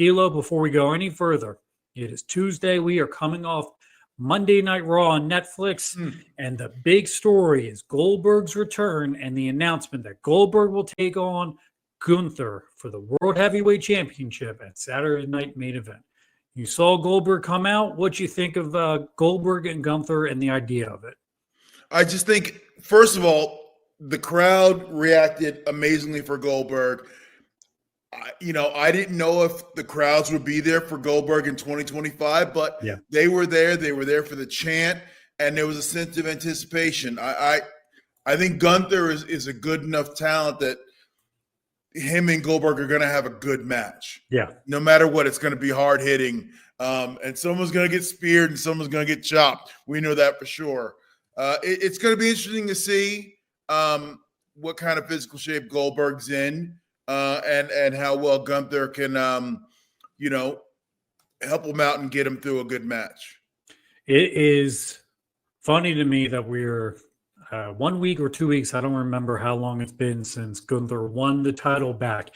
D'Lo, before we go any further, it is Tuesday. We are coming off Monday Night Raw on Netflix, and the big story is Goldberg's return and the announcement that Goldberg will take on Gunther for the World Heavyweight Championship at Saturday Night Main Event. You saw Goldberg come out. What you think of Goldberg and Gunther and the idea of it? I just think, first of all, the crowd reacted amazingly for Goldberg. I didn't know if the crowds would be there for Goldberg in 2025, but they were there. They were there for the chant, and there was a sense of anticipation. I think Gunther is a good enough talent that him and Goldberg are going to have a good match. Yeah. No matter what, it's going to be hard hitting, and someone's going to get speared and someone's going to get chopped. We know that for sure. It's going to be interesting to see what kind of physical shape Goldberg's in. And how well Gunther can, help him out and get him through a good match. It is funny to me that we're 1 week or 2 weeks. I don't remember how long it's been since Gunther won the title back.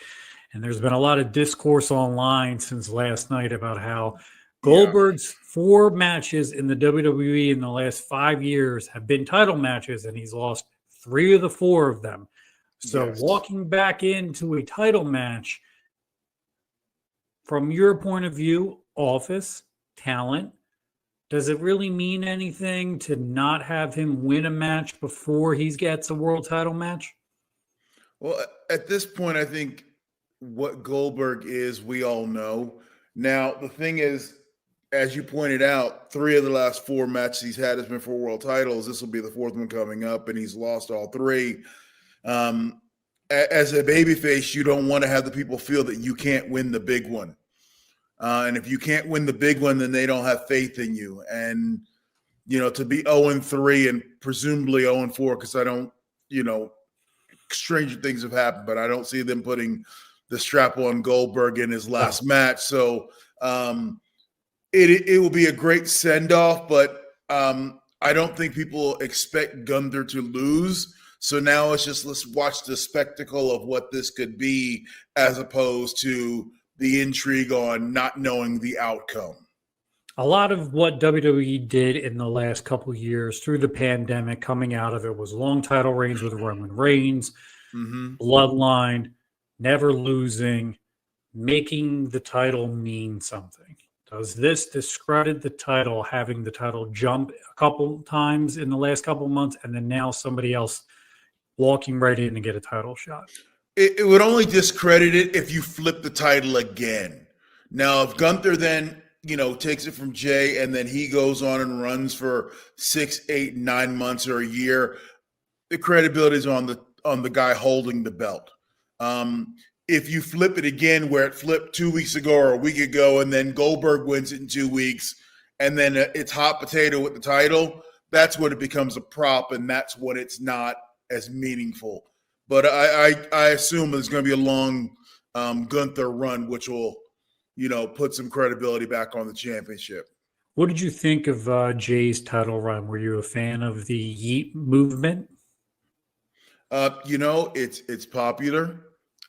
And there's been a lot of discourse online since last night about how Goldberg's 4 matches in the WWE in the last 5 years have been title matches, and he's lost 3 of the 4 of them. So walking back into a title match, from your point of view, office, talent, does it really mean anything to not have him win a match before he gets a world title match? Well, at this point, I think what Goldberg is, we all know. Now, the thing is, as you pointed out, 3 of the last 4 matches he's had has been for world titles. This will be the 4th one coming up, and he's lost all 3. As a babyface, you don't want to have the people feel that you can't win the big one. And if you can't win the big one, then they don't have faith in you. And, to be 0-3 and presumably 0-4, because I don't, stranger things have happened, but I don't see them putting the strap on Goldberg in his last match. So it will be a great send-off, but I don't think people expect Gunther to lose. So now let's watch the spectacle of what this could be, as opposed to the intrigue on not knowing the outcome. A lot of what WWE did in the last couple of years through the pandemic, coming out of it, was long title reigns with Roman Reigns, bloodline, never losing, making the title mean something. Does this discredit the title, having the title jump a couple times in the last couple of months, and then now somebody else walking right in to get a title shot? It would only discredit it if you flip the title again. Now, if Gunther then, takes it from Jey and then he goes on and runs for 6, 8, 9 months or a year, the credibility is on the guy holding the belt. If you flip it again where it flipped 2 weeks ago or a week ago and then Goldberg wins it in 2 weeks and then it's hot potato with the title, that's when it becomes a prop, and that's when it's not as meaningful. But I assume there's going to be a long Gunther run, which will, put some credibility back on the championship. What did you think of Jey's title run? Were you a fan of the Yeet movement? It's popular.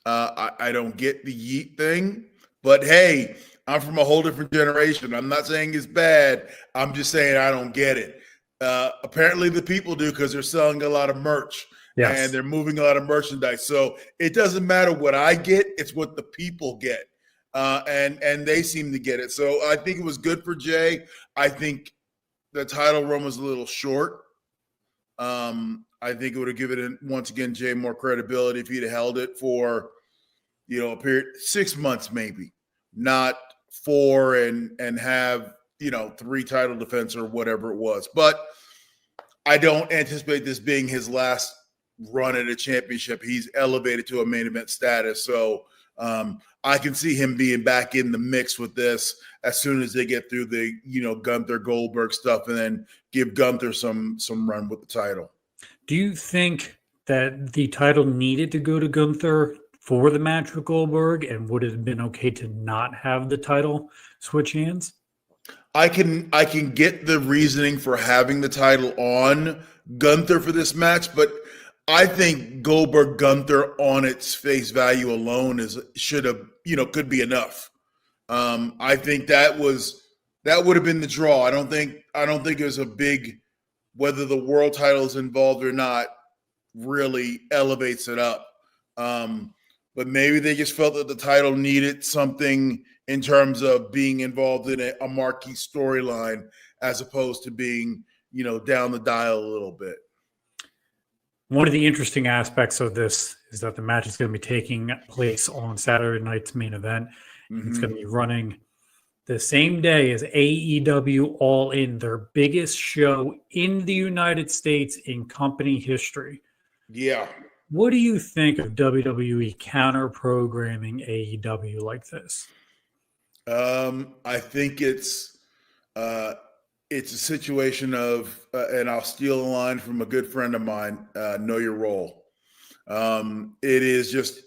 I don't get the Yeet thing, but hey, I'm from a whole different generation. I'm not saying it's bad. I'm just saying I don't get it. Apparently the people do, because they're selling a lot of merch and they're moving a lot of merchandise. So it doesn't matter what I get, it's what the people get. And they seem to get it. So I think it was good for Jey. I think the title run was a little short. I think it would have given once again Jey more credibility if he'd have held it for, a period 6 months maybe, not 4 and have 3 title defense or whatever it was. But I don't anticipate this being his last run at a championship. He's elevated to a main event status. So I can see him being back in the mix with this as soon as they get through the, Gunther Goldberg stuff, and then give Gunther some run with the title. Do you think that the title needed to go to Gunther for the match with Goldberg, and would it have been okay to not have the title switch hands? I can get the reasoning for having the title on Gunther for this match, but I think Goldberg Gunther on its face value alone could be enough. I think that would have been the draw. I don't think it was a big, whether the world title is involved or not really elevates it up. But maybe they just felt that the title needed something in terms of being involved in a marquee storyline as opposed to being, down the dial a little bit. One of the interesting aspects of this is that the match is going to be taking place on Saturday night's main event. Mm-hmm. It's going to be running the same day as AEW All In, their biggest show in the United States in company history. Yeah. What do you think of WWE counter-programming AEW like this? I think it's a situation of, and I'll steal a line from a good friend of mine, know your role. It is just,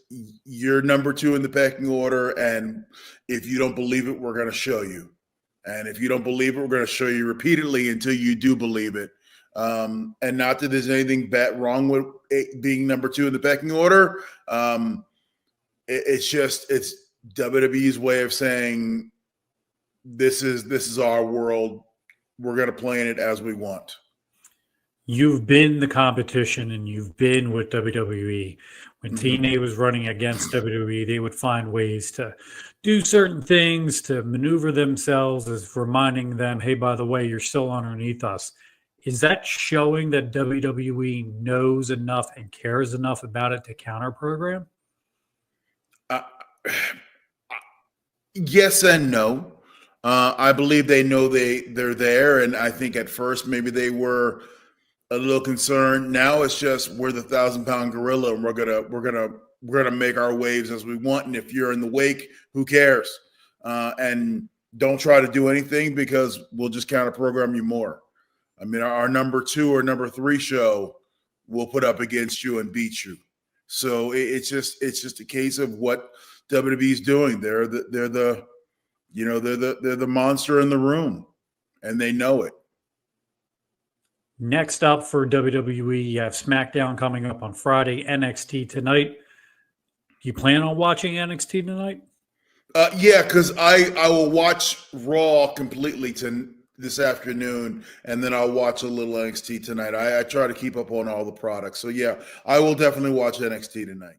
you're number 2 in the pecking order, and if you don't believe it, we're going to show you. And if you don't believe it, we're going to show you repeatedly until you do believe it. And not that there's anything wrong with it being number 2 in the pecking order. It's WWE's way of saying, this is our world. We're going to play in it as we want. You've been the competition, and you've been with WWE. When TNA was running against WWE, they would find ways to do certain things, to maneuver themselves as reminding them, hey, by the way, you're still underneath us. Is that showing that WWE knows enough and cares enough about it to counter program? Yes and no. I believe they know they're there, and I think at first maybe they were a little concerned. Now it's just, we're the 1,000-pound gorilla, and we're gonna make our waves as we want. And if you're in the wake, who cares? And don't try to do anything, because we'll just counter program you more. I mean, our number 2 or number 3 show will put up against you and beat you. So it's just a case of what WWE's doing. They're the monster in the room, and they know it. Next up for WWE, you have SmackDown coming up on Friday, NXT tonight. Do you plan on watching NXT tonight? Yeah, because I will watch Raw completely this afternoon, and then I'll watch a little NXT tonight. I try to keep up on all the products. So, yeah, I will definitely watch NXT tonight.